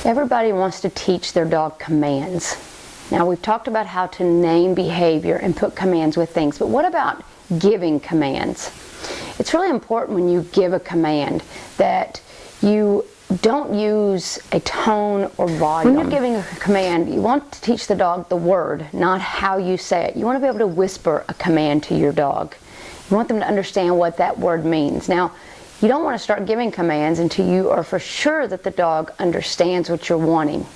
Everybody wants to teach their dog commands. Now, we've talked about how to name behavior and put commands with things, but what about giving commands? It's really important when you give a command that you don't use a tone or volume. When you're giving a command, you want to teach the dog the word, not how you say it. You want to be able to whisper a command to your dog. You want them to understand what that word means. Now, you don't want to start giving commands until you are for sure that the dog understands what you're wanting.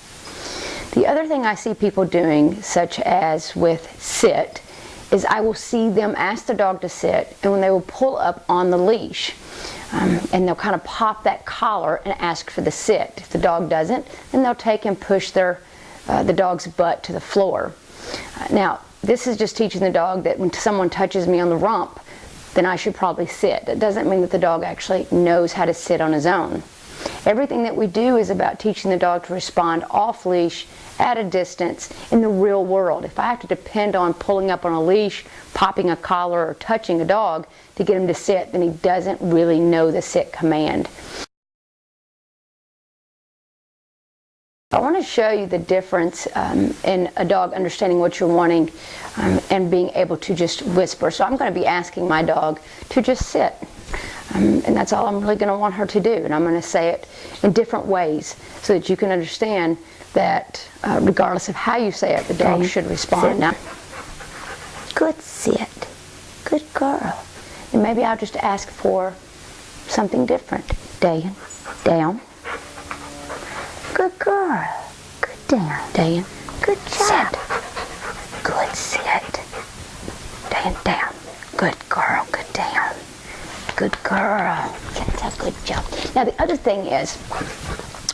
The other thing I see people doing, such as with sit, is I will see them ask the dog to sit, and when they will pull up on the leash, and they'll kind of pop that collar and ask for the sit. If the dog doesn't, then they'll take and push the dog's butt to the floor. Now, this is just teaching the dog that when someone touches me on the rump, then I should probably sit. It doesn't mean that the dog actually knows how to sit on his own. Everything that we do is about teaching the dog to respond off leash, at a distance, in the real world. If I have to depend on pulling up on a leash, popping a collar, or touching a dog to get him to sit, then he doesn't really know the sit command. I want to show you the difference in a dog understanding what you're wanting and being able to just whisper. So I'm going to be asking my dog to just sit. And that's all I'm really going to want her to do. And I'm going to say it in different ways so that you can understand that regardless of how you say it, the dog should respond. Sit. Now, Good sit. Good girl. and maybe I'll just ask for something different. Dan, down. Good girl. Good down. Dan, Good job. sit. Good sit. Dan, down. Good girl. Good down. Good girl. That's a good job. Now the other thing is,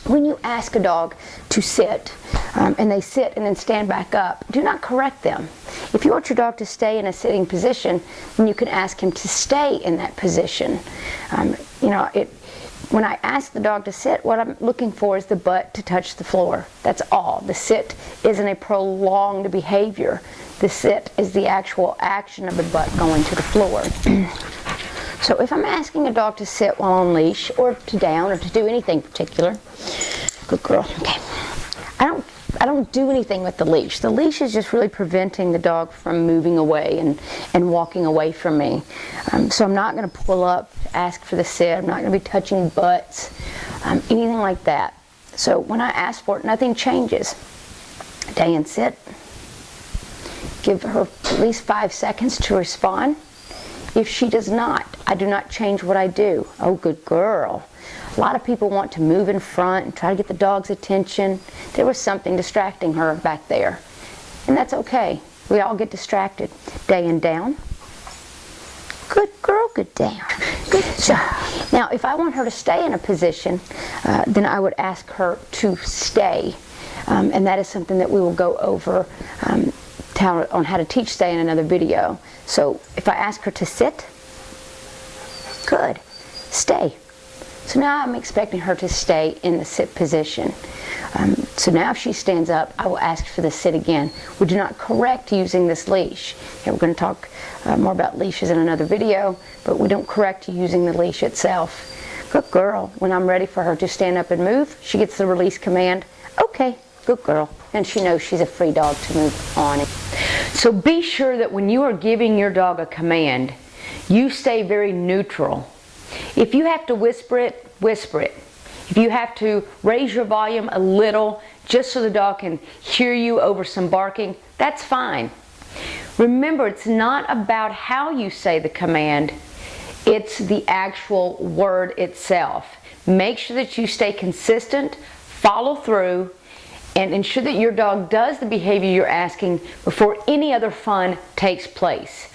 when you ask a dog to sit, and they sit and then stand back up, do not correct them. If you want your dog to stay in a sitting position, then you can ask him to stay in that position. When I ask the dog to sit, what I'm looking for is the butt to touch the floor. That's all. The sit isn't a prolonged behavior. The sit is the actual action of the butt going to the floor. So if I'm asking a dog to sit while on leash, or to down, or to do anything particular, good girl, okay. I don't do anything with the leash. The leash is just really preventing the dog from moving away and walking away from me. So I'm not going to pull up, ask for the sit. I'm not going to be touching butts, anything like that. So when I ask for it, nothing changes. Dan, sit. Give her at least 5 seconds to respond. If she does not, I do not change what I do. Oh, good girl. A lot of people want to move in front and try to get the dog's attention. There was something distracting her back there. And that's okay. We all get distracted. Dan, down. Good girl. Good down. Good job. Now, if I want her to stay in a position, then I would ask her to stay. And that is something that we will go over on how to teach stay in another video. So if I ask her to sit, good, stay. So now I'm expecting her to stay in the sit position. So now if she stands up, I will ask for the sit again. We do not correct using this leash. Okay, we're going to talk more about leashes in another video, but we don't correct using the leash itself. Good girl. When I'm ready for her to stand up and move, she gets the release command. Okay, good girl. And she knows she's a free dog to move on. So be sure that when you are giving your dog a command, you stay very neutral. If you have to whisper it, whisper it. If you have to raise your volume a little just so the dog can hear you over some barking, that's fine. Remember, it's not about how you say the command, it's the actual word itself. Make sure that you stay consistent, follow through, and ensure that your dog does the behavior you're asking before any other fun takes place.